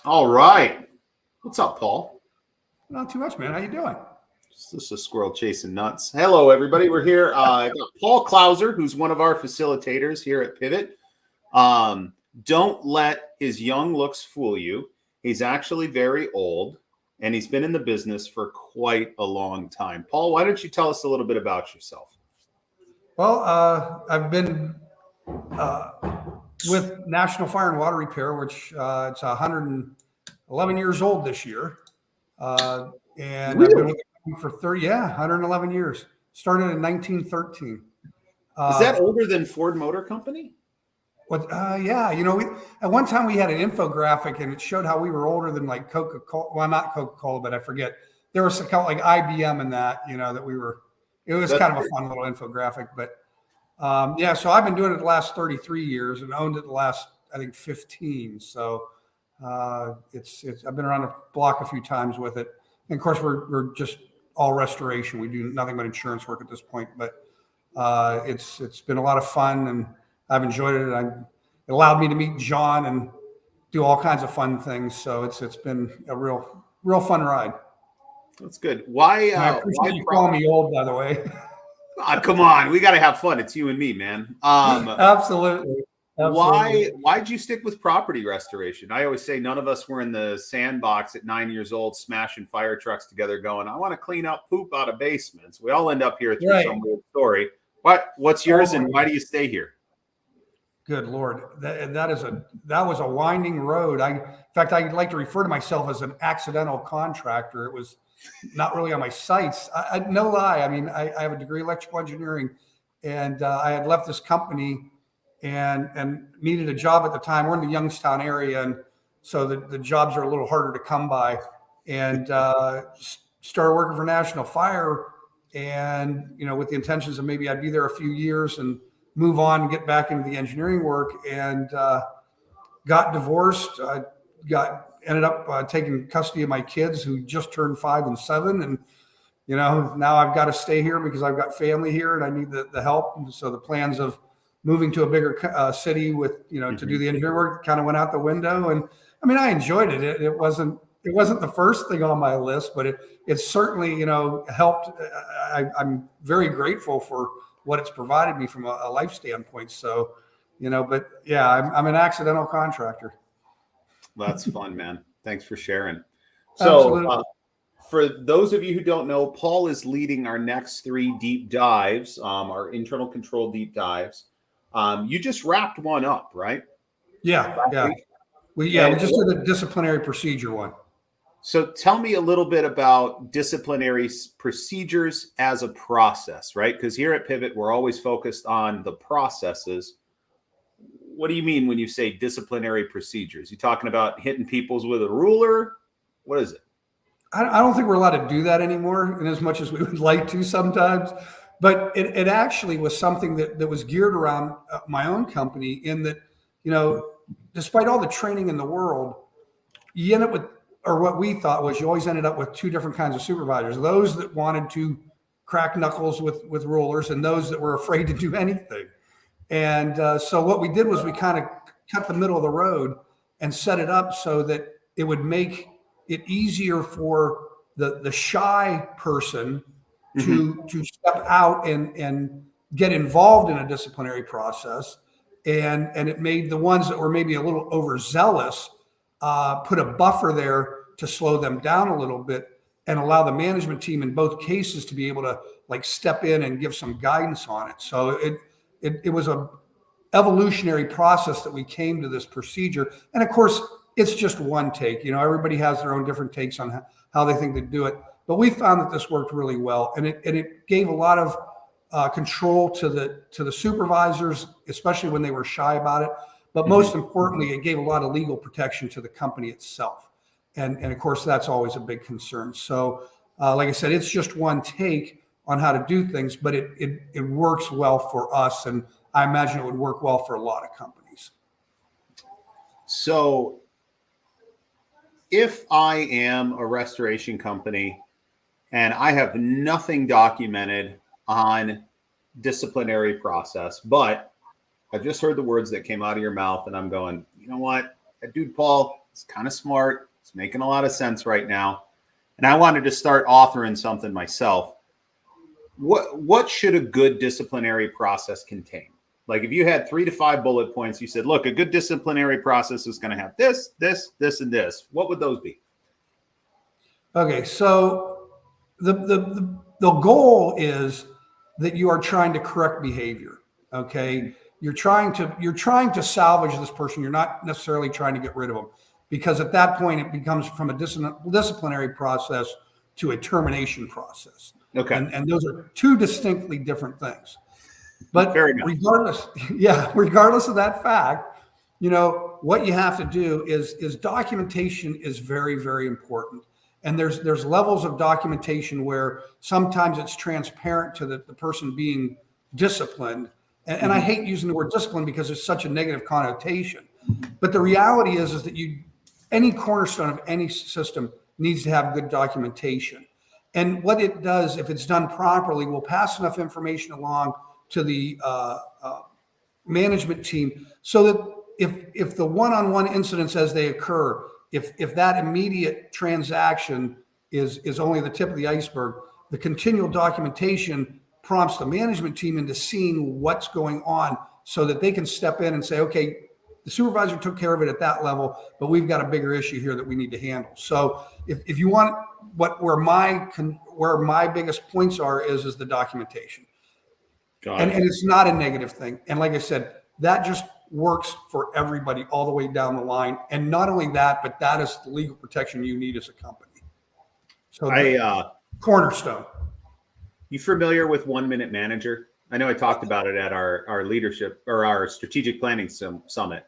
All right. What's up, Paul? Not too much, man. How you doing? This is a squirrel chasing nuts. Hello, everybody. We're here. I got Paul Klauser, who's one of our facilitators here at Pivot. Don't let his young looks fool you. He's actually very old, and he's been in the business for quite a long time. Paul, why don't you tell us a little bit about yourself? Well, I've been uh, with National Fire and Water Repair, which it's 111 years old this year, and I've been Really? with the company for 111 years. Started in 1913. Is that Uh, older than Ford Motor Company? yeah, at one time we had an infographic and it showed how we were older than like Coca-Cola. Well, not Coca-Cola, but I forget. There was some kind of like IBM and that, that we were. It was That's kind of a fun little infographic, but yeah. So I've been doing it the last 33 years and owned it the last I think 15. So it's I've been around the block a few times with it. And of course we're just all restoration. We do nothing but insurance work at this point, but it's been a lot of fun and I've enjoyed it. It allowed me to meet John and do all kinds of fun things. So it's been a real fun ride. That's good. Why? And I Why? appreciate you calling me old, by the way. Come on, we got to have fun. It's you and me, man. Absolutely. Absolutely. Why'd you stick with property restoration? I always say none of us were in the sandbox at 9 years old smashing fire trucks together going, I want to clean up poop out of basements. We all end up here through Right. some weird story. What's yours and why do you stay here? Good Lord. That was a winding road. In fact, I'd like to refer to myself as an accidental contractor. It was not really on my sights. No lie. I mean, I have a degree in electrical engineering and I had left this company and needed a job at the time. We're in the Youngstown area. And so the jobs are a little harder to come by and started working for National Fire and, with the intentions of maybe I'd be there a few years and move on and get back into the engineering work and got divorced. I ended up taking custody of my kids who just turned 5 and 7. And, now I've got to stay here because I've got family here and I need the help. And so the plans of moving to a bigger city with, to do the engineering work kind of went out the window. And I mean, I enjoyed it. It wasn't the first thing on my list, but it certainly, helped. I'm very grateful for what it's provided me from a life standpoint. So, but yeah, I'm an accidental contractor. That's fun, man. Thanks for sharing. Absolutely. So, for those of you who don't know, Paul is leading our next 3 deep dives, our internal control deep dives. You just wrapped one up, right? Yeah. We just did a disciplinary procedure one. So tell me a little bit about disciplinary procedures as a process, right? Because here at Pivot, we're always focused on the processes. What do you mean when you say disciplinary procedures? You talking about hitting people's with a ruler? What is it? I don't think we're allowed to do that anymore in as much as we would like to sometimes. But it actually was something that was geared around my own company in that, despite all the training in the world, you end up with, or what we thought was you always ended up with 2 different kinds of supervisors, those that wanted to crack knuckles with rulers and those that were afraid to do anything. And so what we did was we kind of cut the middle of the road and set it up so that it would make it easier for the shy person to step out and get involved in a disciplinary process. And it made the ones that were maybe a little overzealous put a buffer there to slow them down a little bit and allow the management team in both cases to be able to like step in and give some guidance on it. So it was a evolutionary process that we came to this procedure. And of course, it's just one take. Everybody has their own different takes on how they think they do it. But we found that this worked really well, and it gave a lot of control to the supervisors, especially when they were shy about it. But most importantly, it gave a lot of legal protection to the company itself. And of course, that's always a big concern. So, like I said, it's just one take on how to do things, but it works well for us. And I imagine it would work well for a lot of companies. So if I am a restoration company and I have nothing documented on disciplinary process, but I've just heard the words that came out of your mouth and I'm going, you know what? that dude Paul is kind of smart. It's making a lot of sense right now. And I wanted to start authoring something myself. What should a good disciplinary process contain? Like if you had 3 to 5 bullet points, you said, look, a good disciplinary process is going to have this, this, this, and this. What would those be? Okay, so the goal is that you are trying to correct behavior. Okay, you're trying to salvage this person. You're not necessarily trying to get rid of them, because at that point it becomes from a disciplinary process to a termination process. Okay, and those are two distinctly different things. But regardless of that fact, what you have to do is documentation is very, very important. And there's levels of documentation where sometimes it's transparent to the person being disciplined. And I hate using the word discipline because it's such a negative connotation. But the reality is that any cornerstone of any system needs to have good documentation. And what it does, if it's done properly, will pass enough information along to the management team so that if the one-on-one incidents as they occur, if that immediate transaction is only the tip of the iceberg, the continual documentation prompts the management team into seeing what's going on so that they can step in and say, okay, the supervisor took care of it at that level, but we've got a bigger issue here that we need to handle. So if you want where my biggest points are is the documentation. And it's not a negative thing. And like I said, that just works for everybody all the way down the line. And not only that, but that is the legal protection you need as a company. So cornerstone. You familiar with 1 Minute Manager? I know I talked about it at our leadership or our strategic planning summit.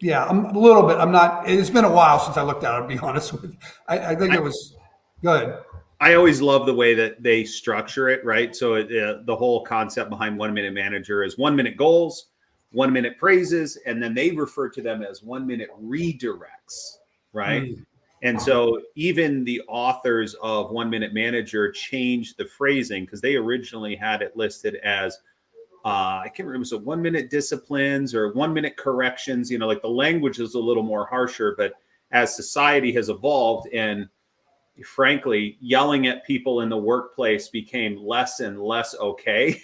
Yeah, I'm a little bit. I'm not. It's been a while since I looked at it, to be honest with you. I think it was good. I always love the way that they structure it, right? So the whole concept behind 1 Minute Manager is 1 minute goals, 1 minute praises, and then they refer to them as 1 minute redirects, right? Mm. And so even the authors of 1 Minute Manager changed the phrasing because they originally had it listed as I can't remember, so 1 minute disciplines or 1 minute corrections, like the language is a little more harsher, but as society has evolved and frankly, yelling at people in the workplace became less and less okay,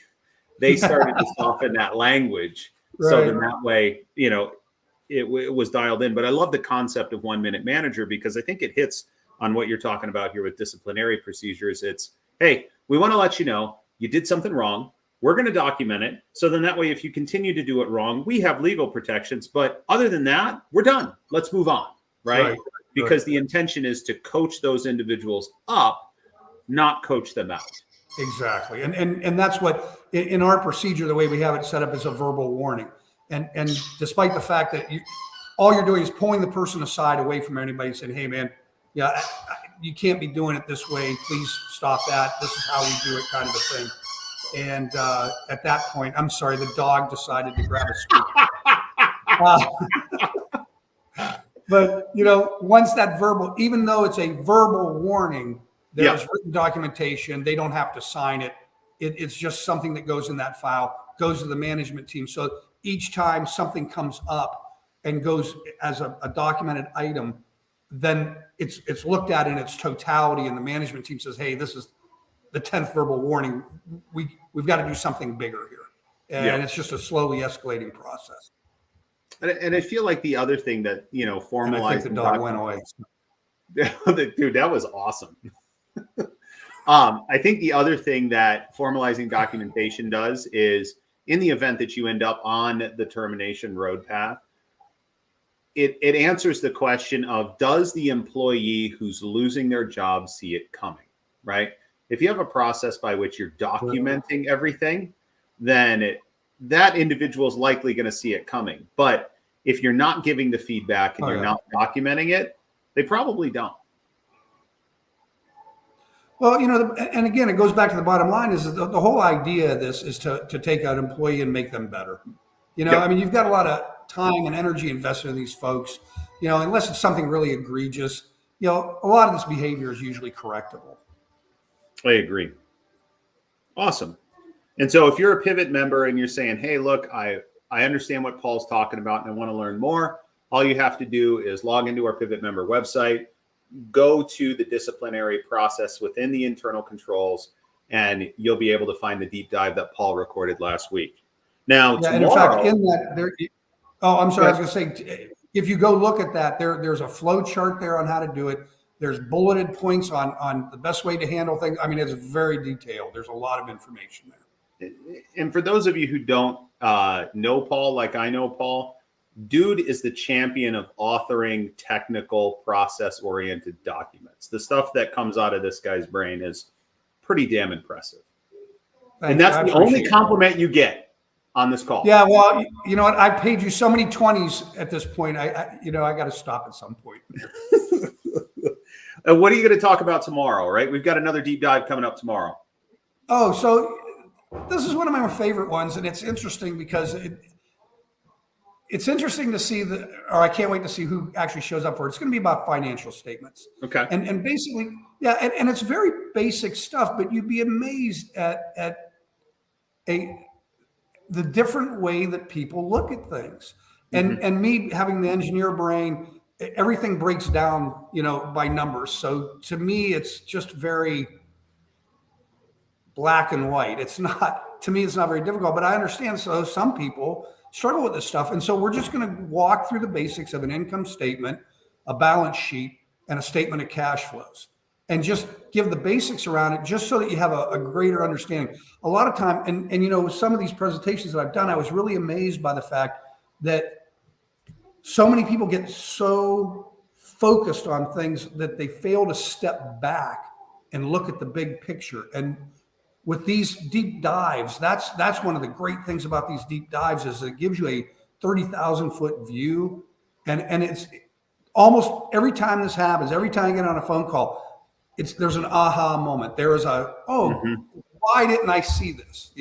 they started to soften that language. Right. So then that way, it was dialed in. But I love the concept of 1 Minute Manager because I think it hits on what you're talking about here with disciplinary procedures. It's, hey, we want to let you know you did something wrong. We're going to document it. So then that way, if you continue to do it wrong, we have legal protections. But other than that, we're done. Let's move on. Right. Because the intention is to coach those individuals up, not coach them out. Exactly. And that's what in our procedure, the way we have it set up is a verbal warning. And despite the fact that all you're doing is pulling the person aside away from anybody and saying, hey, man, you can't be doing it this way. Please stop that. This is how we do it, kind of a thing. And at that point, I'm sorry, the dog decided to grab a scoop. But, once that verbal, even though it's a verbal warning, there's written documentation. They don't have to sign it. It's just something that goes in that file, goes to the management team. So each time something comes up and goes as a documented item, then it's looked at in its totality, and the management team says, hey, this is the 10th verbal warning. We've got to do something bigger here. And it's just a slowly escalating process. And I feel like the other thing that, formalizing. And I think the dog went away. Dude, that was awesome. I think the other thing that formalizing documentation does is in the event that you end up on the termination road path, it answers the question of, does the employee who's losing their job see it coming, right? If you have a process by which you're documenting everything, then that individual is likely going to see it coming. But if you're not giving the feedback and you're not documenting it, they probably don't. Well, and again, it goes back to the bottom line is the whole idea of this is to take out an employee and make them better. I mean, you've got a lot of time and energy invested in these folks, unless it's something really egregious, a lot of this behavior is usually correctable. I agree. Awesome. And so if you're a Pivot member and you're saying, hey, look, I understand what Paul's talking about and I want to learn more, all you have to do is log into our Pivot member website, go to the disciplinary process within the internal controls, and you'll be able to find the deep dive that Paul recorded last week. Now, Yeah, tomorrow, and in fact, in that there. Oh, I'm sorry. I was going to say, if you go look at that, there's a flow chart there on how to do it. There's bulleted points on the best way to handle things. I mean, it's very detailed. There's a lot of information there. and for those of you who don't know Paul like I know Paul, dude is the champion of authoring technical, process-oriented documents. The stuff that comes out of this guy's brain is pretty damn impressive. And that's the only compliment you get on this call. Yeah, well, you know what? I've paid you so many 20s at this point. I got to stop at some point. What are you going to talk about tomorrow, right? We've got another deep dive coming up tomorrow. Oh, so this is one of my favorite ones, and it's interesting because it's interesting to see I can't wait to see who actually shows up for it. It's going to be about financial statements. Okay. And basically, yeah, and it's very basic stuff, but you'd be amazed at the different way that people look at things. And me having the engineer brain, everything breaks down, by numbers. So to me, it's just very black and white. It's not, to me, it's not very difficult, but I understand. So some people struggle with this stuff. And so we're just going to walk through the basics of an income statement, a balance sheet, and a statement of cash flows, and just give the basics around it, just so that you have a greater understanding. A lot of time, and with some of these presentations that I've done, I was really amazed by the fact that so many people get so focused on things that they fail to step back and look at the big picture. And with these deep dives, that's one of the great things about these deep dives is it gives you a 30,000 foot view. And it's almost every time this happens, every time I get on a phone call, there's an aha moment. There is why didn't I see this?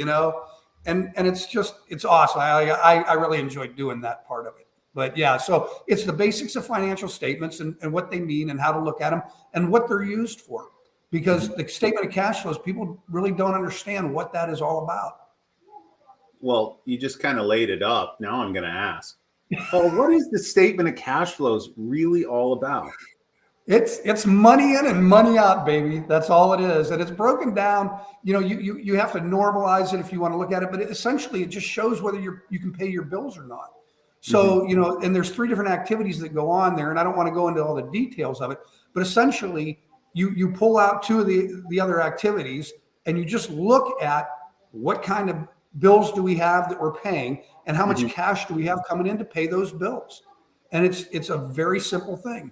And it's awesome. I really enjoyed doing that part of it. But yeah, so it's the basics of financial statements and what they mean and how to look at them and what they're used for. Because the statement of cash flows, people really don't understand what that is all about. Well, you just kind of laid it up. Now I'm going to ask, Paul, what is the statement of cash flows really all about? It's money in and money out, baby. That's all it is. And it's broken down. You have to normalize it if you want to look at it, but essentially it just shows whether you can pay your bills or not. So, and there's 3 different activities that go on there, and I don't want to go into all the details of it, but essentially you pull out 2 of the other activities and you just look at what kind of bills do we have that we're paying and how much cash do we have coming in to pay those bills. And it's a very simple thing.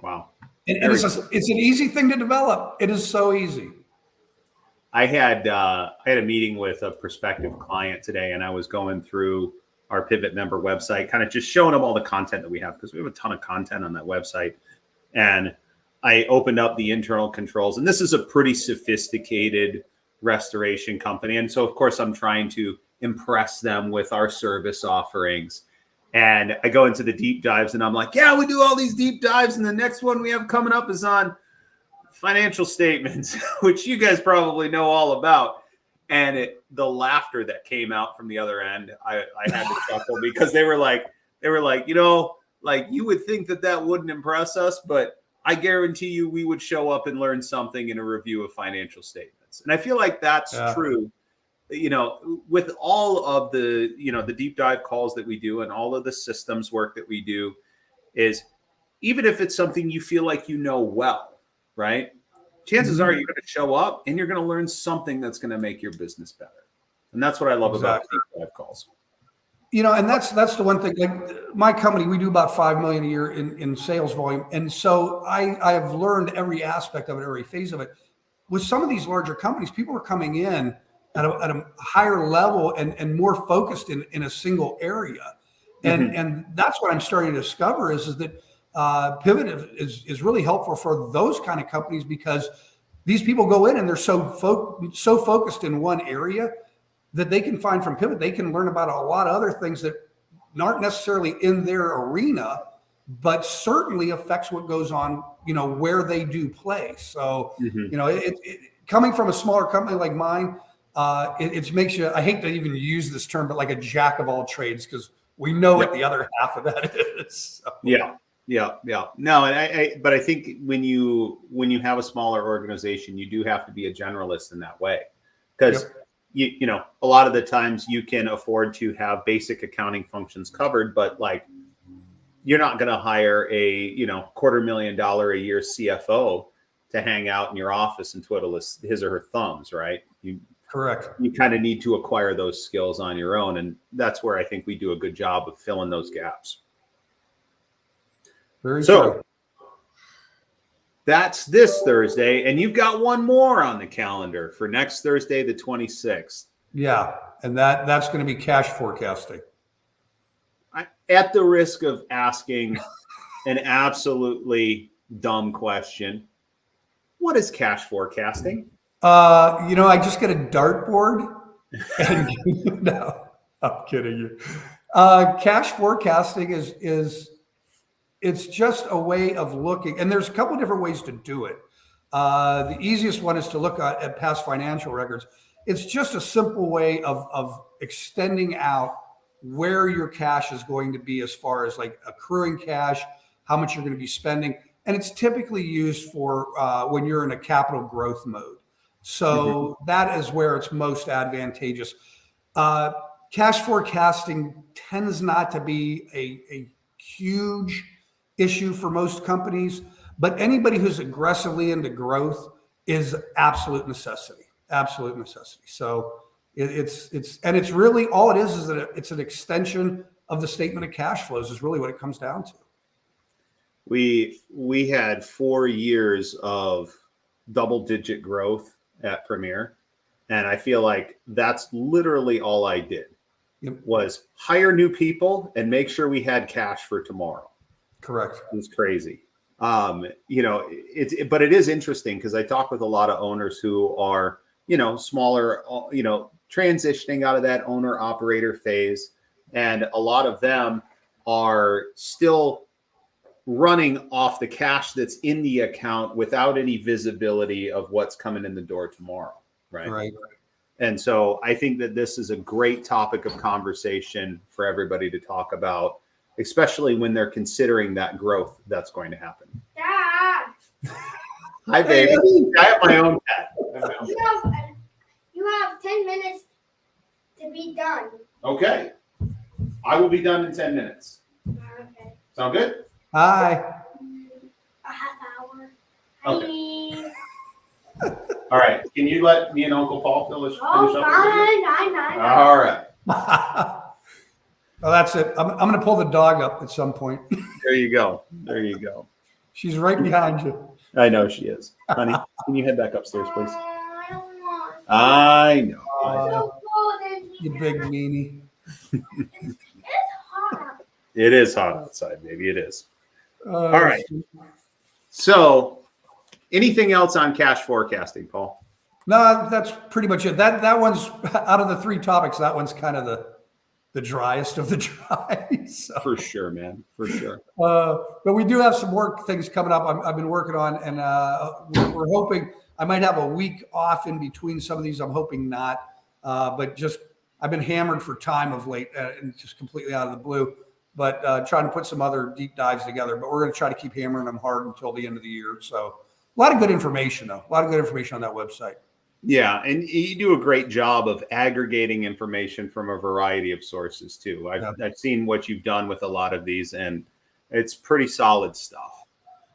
Wow. And it's an easy thing to develop. It is so easy. I had a meeting with a prospective client today, and I was going through our Pivot member website, kind of just showing them all the content that we have, because we have a ton of content on that website. And I opened up the internal controls, and this is a pretty sophisticated restoration company. And so, of course, I'm trying to impress them with our service offerings. And I go into the deep dives, and I'm like, yeah, we do all these deep dives. And the next one we have coming up is on financial statements, which you guys probably know all about. And the laughter that came out from the other end, I had to chuckle because they were like, you would think that wouldn't impress us, but I guarantee you we would show up and learn something in a review of financial statements. And I feel like that's true, with all of the, the deep dive calls that we do and all of the systems work that we do, is even if it's something you feel like well, right? Chances are you're going to show up and you're going to learn something that's going to make your business better. And that's what I love about deep dive calls. And that's the one thing. Like my company, we do about $5 million a year in sales volume, and so I have learned every aspect of it, every phase of it. With some of these larger companies, people are coming in at a higher level and more focused in a single area, and that's what I'm starting to discover is that Pivot is really helpful for those kind of companies, because these people go in and they're so focused in one area that they can find from Pivot, they can learn about a lot of other things that aren't necessarily in their arena, but certainly affects what goes on, where they do play. So, coming from a smaller company like mine, it makes you, I hate to even use this term, but like a jack of all trades, because We know what the other half of that is. So. Yeah. No, and but I think when you have a smaller organization, you do have to be a generalist in that way, because you know, a lot of the times you can afford to have basic accounting functions covered, but like you're not going to hire a $250,000 a year CFO to hang out in your office and twiddle his or her thumbs, right? Correct. You kind of need to acquire those skills on your own, and that's where I think we do a good job of filling those gaps. Very true. That's this Thursday, and you've got one more on the calendar for next Thursday, the 26th. Yeah, and that's going to be cash forecasting. At the risk of asking an absolutely dumb question, what is cash forecasting? I just get a dartboard, and no, I'm kidding you. Cash forecasting is it's just a way of looking, and there's a couple of different ways to do it. The easiest one is to look at past financial records. It's just a simple way of extending out where your cash is going to be as far as like accruing cash, how much you're going to be spending. And it's typically used for when you're in a capital growth mode. So that is where it's most advantageous. Cash forecasting tends not to be a huge issue for most companies, but anybody who's aggressively into growth is absolute necessity. So it's really all it is that it's an extension of the statement of cash flows is really what it comes down to. We had 4 years of double-digit growth at Premier, and I feel like that's literally all I did was hire new people and make sure we had cash for tomorrow. Correct. It's crazy. But it is interesting because I talk with a lot of owners who are, smaller, transitioning out of that owner operator phase. And a lot of them are still running off the cash that's in the account without any visibility of what's coming in the door tomorrow. Right. And so I think that this is a great topic of conversation for everybody to talk about, especially when they're considering that growth that's going to happen. Dad! Hi, baby. I have my own pet. You have 10 minutes to be done. Okay. I will be done in 10 minutes. Okay. Sound good? Hi. A half hour. Okay. All right. Can you let me and Uncle Paul finish up? Fine. All right. Well, that's it. I'm going to pull the dog up at some point. There you go. She's right behind you. I know she is. Honey, can you head back upstairs, please? I don't want. I know. So cold in You here. big meanie. It's hot. It is hot outside, baby. It is. All right. So, anything else on cash forecasting, Paul? No, that's pretty much it. That one's out of the 3 topics. That one's kind of the driest of the dry. So, For sure, man. For sure. but we do have some more things coming up. I've been working on, and we're hoping I might have a week off in between some of these. I'm hoping not, but just I've been hammered for time of late, and just completely out of the blue. But trying to put some other deep dives together. But we're going to try to keep hammering them hard until the end of the year. So a lot of good information, though. A lot of good information on that website. Yeah, and you do a great job of aggregating information from a variety of sources too. I've seen what you've done with a lot of these, and it's pretty solid stuff.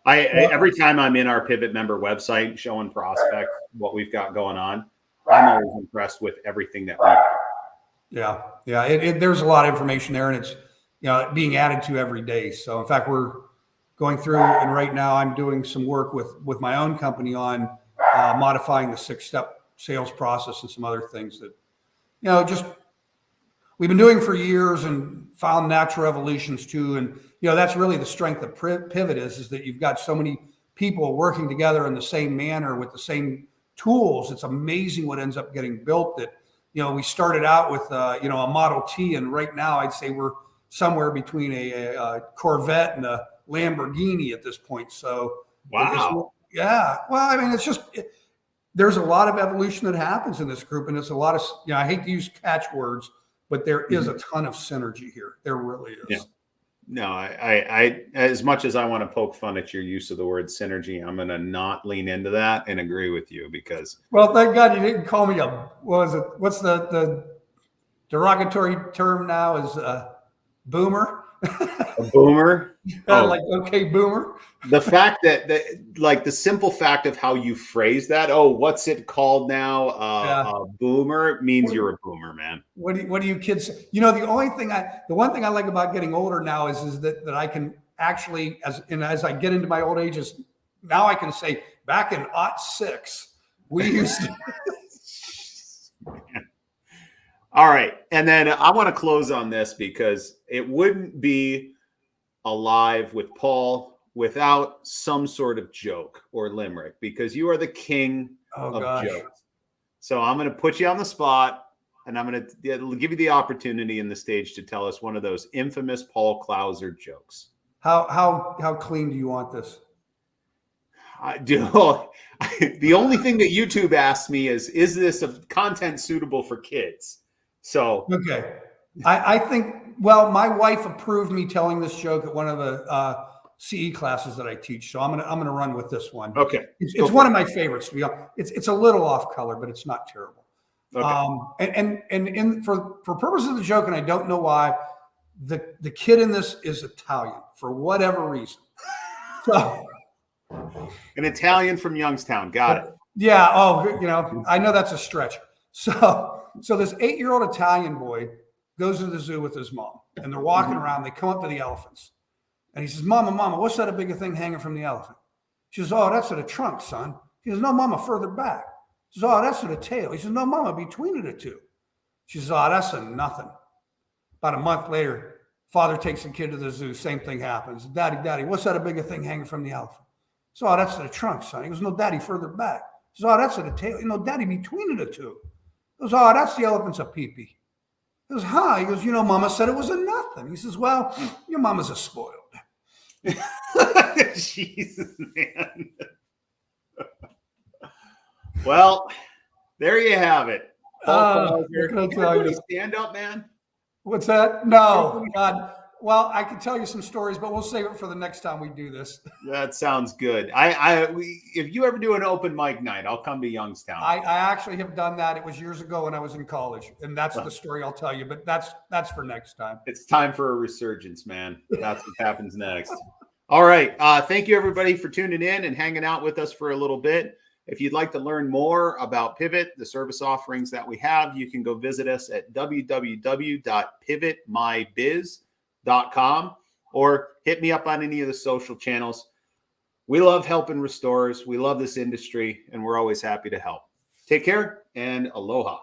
Every time I'm in our Pivot member website showing prospects what we've got going on, I'm always impressed with everything that we have. Yeah. There's a lot of information there, and it's being added to every day. So in fact, we're going through, and right now I'm doing some work with my own company on modifying the 6-step sales process and some other things that, just we've been doing for years and found natural evolutions too. And, that's really the strength of Pivot is that you've got so many people working together in the same manner with the same tools. It's amazing what ends up getting built that, we started out with, a Model T, and right now I'd say we're somewhere between a Corvette and a Lamborghini at this point. So, Wow. Yeah. Well, I mean, it's just, there's a lot of evolution that happens in this group, and it's a lot of, I hate to use catchwords, but there is a ton of synergy here. There really is. Yeah. No, I as much as I want to poke fun at your use of the word synergy, I'm going to not lean into that and agree with you because. Well, thank God you didn't call me what's the derogatory term now is boomer. A boomer. Like, okay, boomer. The fact that like the simple fact of how you phrase that, what's it called now? A boomer means you're a boomer, man. What do you kids say? You know, the one thing I like about getting older now is that I can actually, as I get into my old ages, now I can say back in '06, we used to. All right. And then I want to close on this because it wouldn't be alive with Paul without some sort of joke or limerick because you are the king of jokes. So I'm going to put you on the spot and I'm going to give you the opportunity in the stage to tell us one of those infamous Paul Klauser jokes. How clean do you want this? I do. The only thing that YouTube asks me is this a content suitable for kids? So okay, I think. Well, my wife approved me telling this joke at one of the CE classes that I teach, so I'm gonna run with this one. Okay, it's one of my favorites. To be honest, it's a little off color, but it's not terrible. Okay. And for purposes of the joke, and I don't know why, the kid in this is Italian for whatever reason. So. An Italian from Youngstown. Got it. Yeah. Oh, you know, I know that's a stretch. So this 8-year-old Italian boy goes to the zoo with his mom, and they're walking around. They come up to the elephants, and he says, Mama, what's that a big thing hanging from the elephant? She says, oh, that's at a trunk, son. He says, no, Mama, further back. She says, oh, that's at a tail. He says, no, Mama, between the two. She says, oh, that's a nothing. About a month later, father takes the kid to the zoo. Same thing happens. Daddy, what's that a big thing hanging from the elephant? So, oh, that's the trunk, son. He goes, no, Daddy, further back. He says, oh, that's the tail. You know, Daddy, between the two. He goes, oh, that's the elephant's a pee-pee. He goes, huh? He goes, you know, Mama said it was a nothing. He says, well, your mama's a spoiled. Jesus, man. Well, there you have it. Stand up, man. What's that? No, God. Well, I could tell you some stories, but we'll save it for the next time we do this. That sounds good. If you ever do an open mic night, I'll come to Youngstown. I actually have done that. It was years ago when I was in college, and that's the story I'll tell you. But that's for next time. It's time for a resurgence, man. That's what happens next. All right. Thank you, everybody, for tuning in and hanging out with us for a little bit. If you'd like to learn more about Pivot, the service offerings that we have, you can go visit us at www.pivotmybiz.com or hit me up on any of the social channels. We love helping restorers. We love this industry, and we're always happy to help. Take care and aloha.